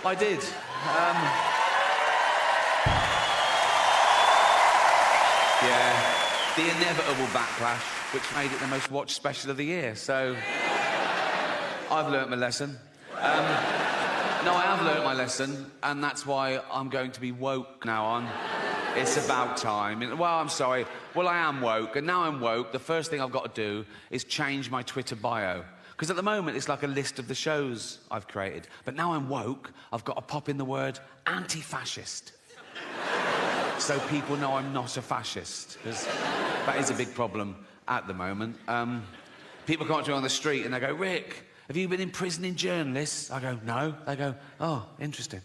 I did. Yeah, the inevitable backlash, which made it the most watched special of the year, so I've learnt my lesson. No, I have learnt my lesson, and that's why I'm going to be woke now on. It's about time. Well, I'm sorry. Well, I am woke, and now I'm woke, the first thing I've got to do is change my Twitter bio. Because at the moment, it's like a list of the shows I've created. But now I'm woke, I've got to pop in the word anti-fascist. So people know I'm not a fascist, because that is a big problem at the moment. People come up to me on the street and they go, Rick, have you been imprisoning journalists? I go, no. They go, oh, interesting.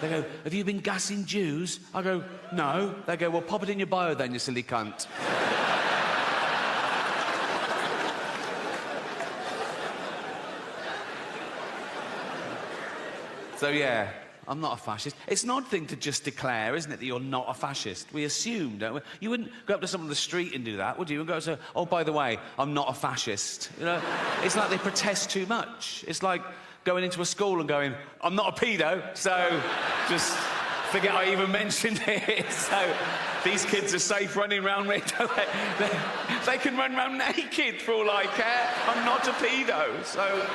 They go, have you been gassing Jews? I go, no. They go, well, pop it in your bio then, you silly cunt. So, yeah, I'm not a fascist. It's an odd thing to just declare, isn't it, that you're not a fascist? We assume, don't we? You wouldn't go up to someone on the street and do that, would you? And go and say, oh, by the way, I'm not a fascist. You know, it's like they protest too much. It's like going into a school and going, I'm not a pedo, so just forget I even mentioned it. So these kids are safe running around me. They can run around naked for all I care. I'm not a pedo, so...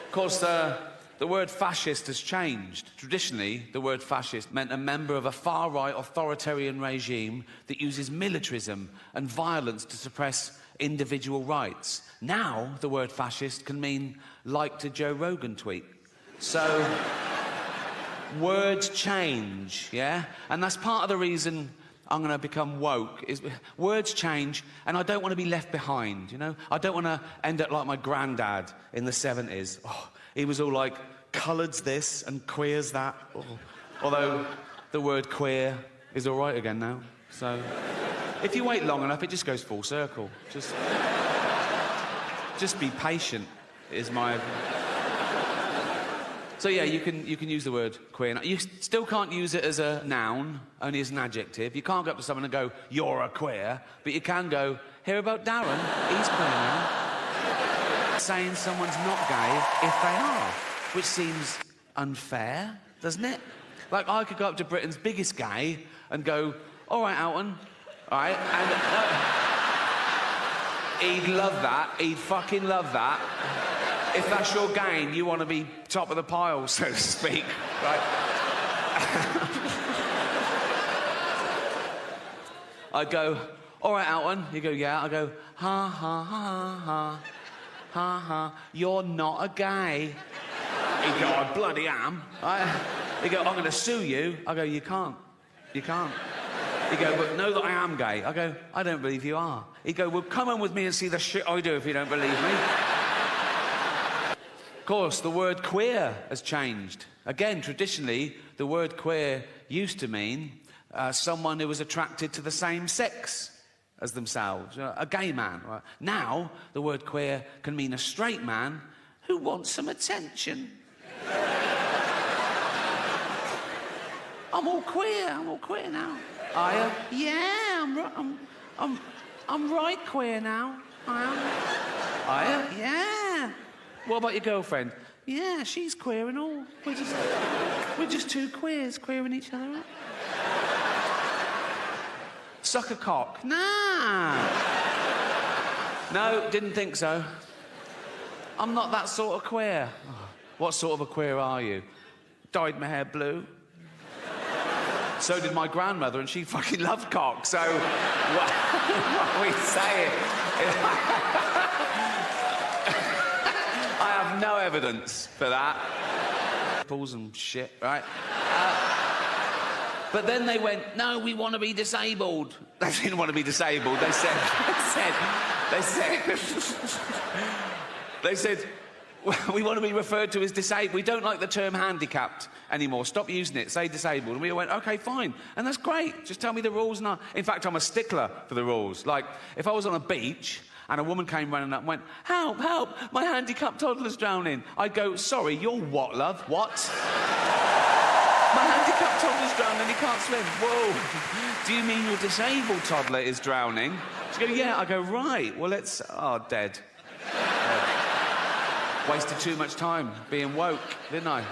Of course, the word fascist has changed. Traditionally, the word fascist meant a member of a far-right authoritarian regime that uses militarism and violence to suppress individual rights. Now, the word fascist can mean liked a Joe Rogan tweet. So, words change, yeah? And that's part of the reason I'm going to become woke, is words change, and I don't want to be left behind, you know? I don't want to end up like my granddad in the 70s. Oh, he was all like, coloureds this and queers that. Oh. Although the word queer is all right again now. So if you wait long enough, it just goes full circle. Just be patient, is my... So yeah, you can use the word queer. You still can't use it as a noun, only as an adjective. You can't go up to someone and go, you're a queer, but you can go, hear about Darren, he's queer now. Saying someone's not gay if they are, which seems unfair, doesn't it? Like, I could go up to Britain's biggest gay and go, all right, Alton, all right, and he'd love that, he'd fucking love that. If that's your game, you want to be top of the pile, so to speak, right? I go, all right, Alton. You go, yeah. I go, ha, ha, ha, ha, ha, ha. You're not a gay. He go, I bloody am. He go, I'm going to sue you. I go, you can't. You can't. He go, but know that I am gay. I go, I don't believe you are. He go, well, come on with me and see the shit I do if you don't believe me. Of course, the word queer has changed. Again, traditionally, the word queer used to mean someone who was attracted to the same sex as themselves, a gay man. Right? Now, the word queer can mean a straight man who wants some attention. I'm all queer now. Are you? Yeah, I'm right queer now. I am. Are you? Yeah. What about your girlfriend? Yeah, she's queer and all. We're just two queers queering each other up. Suck a cock? Nah. No, didn't think so. I'm not that sort of queer. What sort of a queer are you? Dyed my hair blue. So did my grandmother, and she fucking loved cock, so what are we saying? I have no evidence for that. Balls and shit, right? But then they went, no, we want to be disabled. They didn't want to be disabled. They said, we want to be referred to as disabled. We don't like the term handicapped anymore. Stop using it. Say disabled. And we went, OK, fine. And that's great. Just tell me the rules. In fact, I'm a stickler for the rules. Like, if I was on a beach and a woman came running up and went, help, help, my handicapped toddler's drowning, I'd go, sorry, you're what, love? What? My handicapped toddler's drowning, he can't swim. Whoa. Do you mean your disabled toddler is drowning? She'd go, yeah. I go, right, well, let's... Oh, dead. Wasted too much time being woke, didn't I?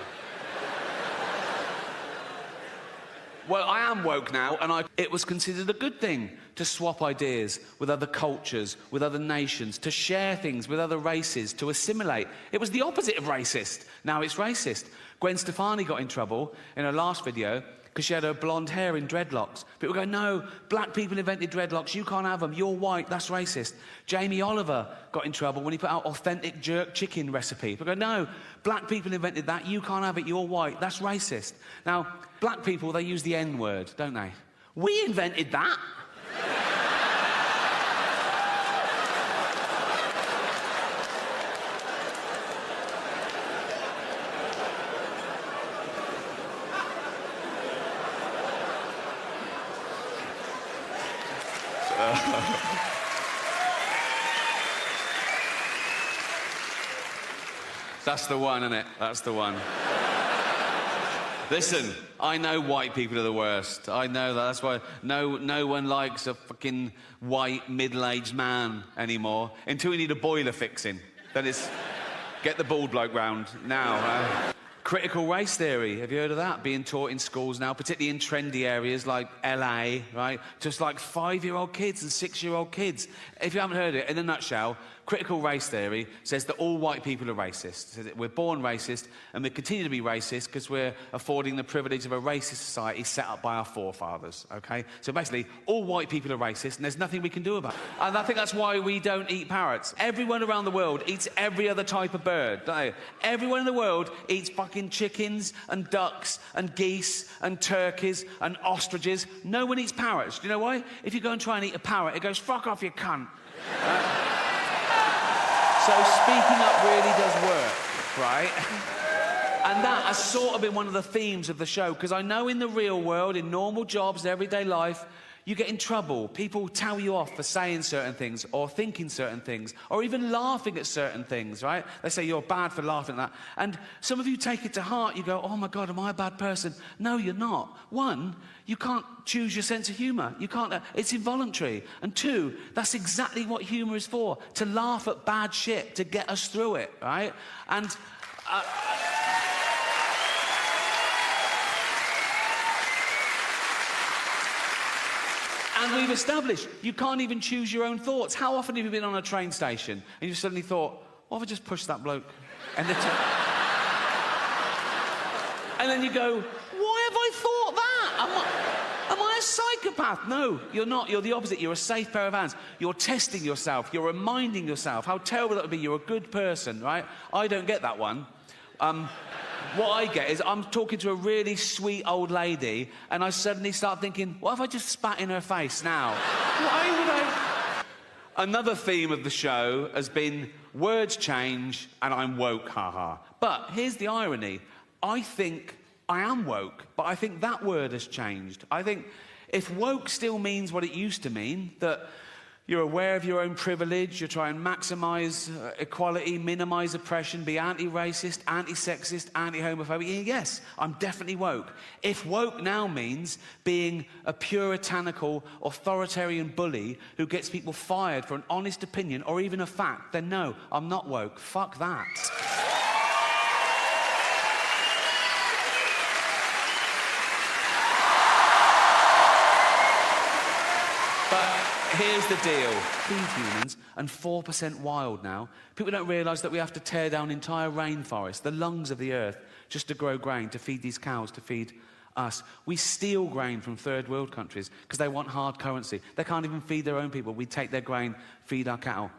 Well, I am woke now, and it was considered a good thing to swap ideas with other cultures, with other nations, to share things with other races, to assimilate. It was the opposite of racist. Now it's racist. Gwen Stefani got in trouble in her last video because she had her blonde hair in dreadlocks. People go, no, black people invented dreadlocks, you can't have them, you're white, that's racist. Jamie Oliver got in trouble when he put out authentic jerk chicken recipe. People go, no, black people invented that, you can't have it, you're white, that's racist. Now, black people, they use the N-word, don't they? We invented that. That's the one, isn't it? That's the one. Listen, I know white people are the worst. I know that. That's why no one likes a fucking white middle-aged man anymore until we need a boiler fixing. Then it's get the bald bloke round now. Critical race theory, have you heard of that? Being taught in schools now, particularly in trendy areas like LA, right? Just like 5-year-old kids and 6-year-old kids. If you haven't heard it, in a nutshell, critical race theory says that all white people are racist. So that we're born racist and we continue to be racist because we're affording the privilege of a racist society set up by our forefathers, okay? So basically, all white people are racist and there's nothing we can do about it. And I think that's why we don't eat parrots. Everyone around the world eats every other type of bird, don't they? Everyone in the world eats fucking chickens and ducks and geese and turkeys and ostriches. No one eats parrots. Do you know why? If you go and try and eat a parrot, it goes, fuck off, you cunt. So speaking up really does work, right? And that has sort of been one of the themes of the show, because I know in the real world, in normal jobs, everyday life, you get in trouble. People tell you off for saying certain things or thinking certain things or even laughing at certain things, right? They say you're bad for laughing at that. And some of you take it to heart. You go, oh my God, am I a bad person? No, you're not. One, you can't choose your sense of humour. You can't, it's involuntary. And two, that's exactly what humour is for, to laugh at bad shit, to get us through it, right? And... And we've established you can't even choose your own thoughts. How often have you been on a train station and you suddenly thought, what if I just pushed that bloke? And then you go, why have I thought that? Am I a psychopath? No, you're not. You're the opposite. You're a safe pair of hands. You're testing yourself. You're reminding yourself how terrible that would be. You're a good person, right? I don't get that one. What I get is I'm talking to a really sweet old lady and I suddenly start thinking, what if I just spat in her face now? Why would I? Another theme of the show has been words change and I'm woke, haha. But here's the irony. I think I am woke, but I think that word has changed. I think if woke still means what it used to mean, that you're aware of your own privilege, you try and maximise equality, minimise oppression, be anti-racist, anti-sexist, anti-homophobic. Yes, I'm definitely woke. If woke now means being a puritanical, authoritarian bully who gets people fired for an honest opinion or even a fact, then no, I'm not woke. Fuck that. Here's the deal. Being humans and 4% wild now, people don't realise that we have to tear down entire rainforests, the lungs of the earth, just to grow grain, to feed these cows, to feed us. We steal grain from third world countries because they want hard currency. They can't even feed their own people. We take their grain, feed our cattle.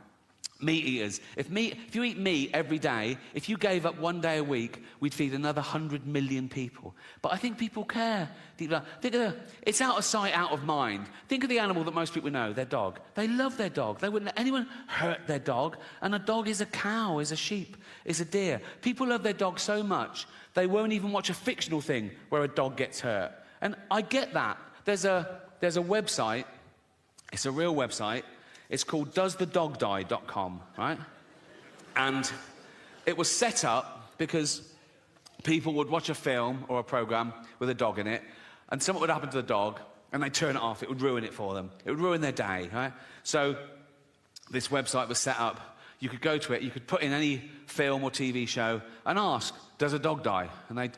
Meat eaters. If you eat meat every day, if you gave up one day a week, we'd feed another 100 million people. But I think people care. It's out of sight, out of mind. Think of the animal that most people know, their dog. They love their dog. They wouldn't let anyone hurt their dog. And a dog is a cow, is a sheep, is a deer. People love their dog so much, they won't even watch a fictional thing where a dog gets hurt. And I get that. There's a website, it's a real website. It's called doesthedogdie.com, right? And it was set up because people would watch a film or a program with a dog in it, and something would happen to the dog, and they'd turn it off. It would ruin it for them. It would ruin their day, right? So this website was set up. you could go to it, you could put in any film or TV show and ask, does a dog die? And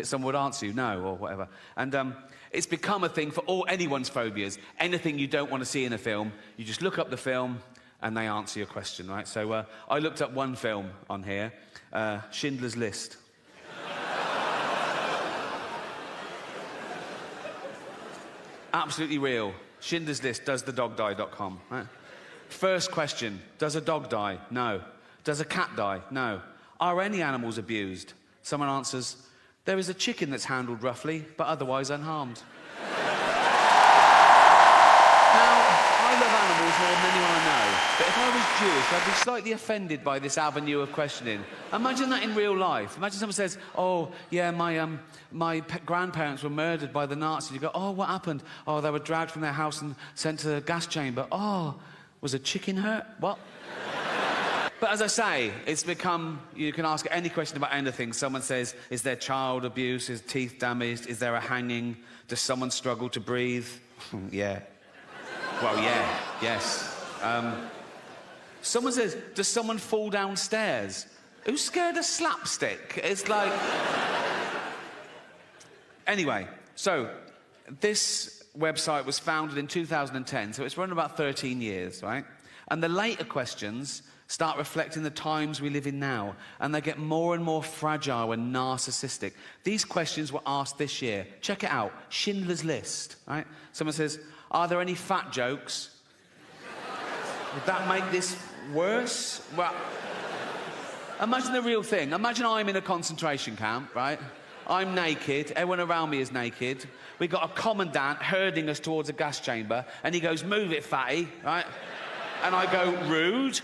someone would answer you, no, or whatever. And it's become a thing for anyone's phobias. Anything you don't want to see in a film, you just look up the film and they answer your question, right? So I looked up one film on here, Schindler's List. Absolutely real. Schindler's List, doesthedogdie.com. Right? First question, does a dog die? No. Does a cat die? No. Are any animals abused? Someone answers, there is a chicken that's handled roughly, but otherwise unharmed. Now, I love animals more than anyone I know, but if I was Jewish, I'd be slightly offended by this avenue of questioning. Imagine that in real life. Imagine someone says, oh, yeah, my grandparents were murdered by the Nazis. You go, oh, what happened? Oh, they were dragged from their house and sent to the gas chamber. Oh, was a chicken hurt? What? But as I say, it's become, you can ask any question about anything. Someone says, is there child abuse? Is teeth damaged? Is there a hanging? Does someone struggle to breathe? Yeah. Well, yeah, yes. Someone says, does someone fall downstairs? Who's scared of slapstick? It's like... Anyway, so this website was founded in 2010, so it's run about 13 years, right? And the later questions start reflecting the times we live in now, and they get more and more fragile and narcissistic. These questions were asked this year. Check it out, Schindler's List, right? Someone says, are there any fat jokes? Would that make this worse? Well, imagine the real thing. Imagine I'm in a concentration camp, right? I'm naked, everyone around me is naked. We've got a commandant herding us towards a gas chamber, and he goes, move it, fatty, right? And I go, rude.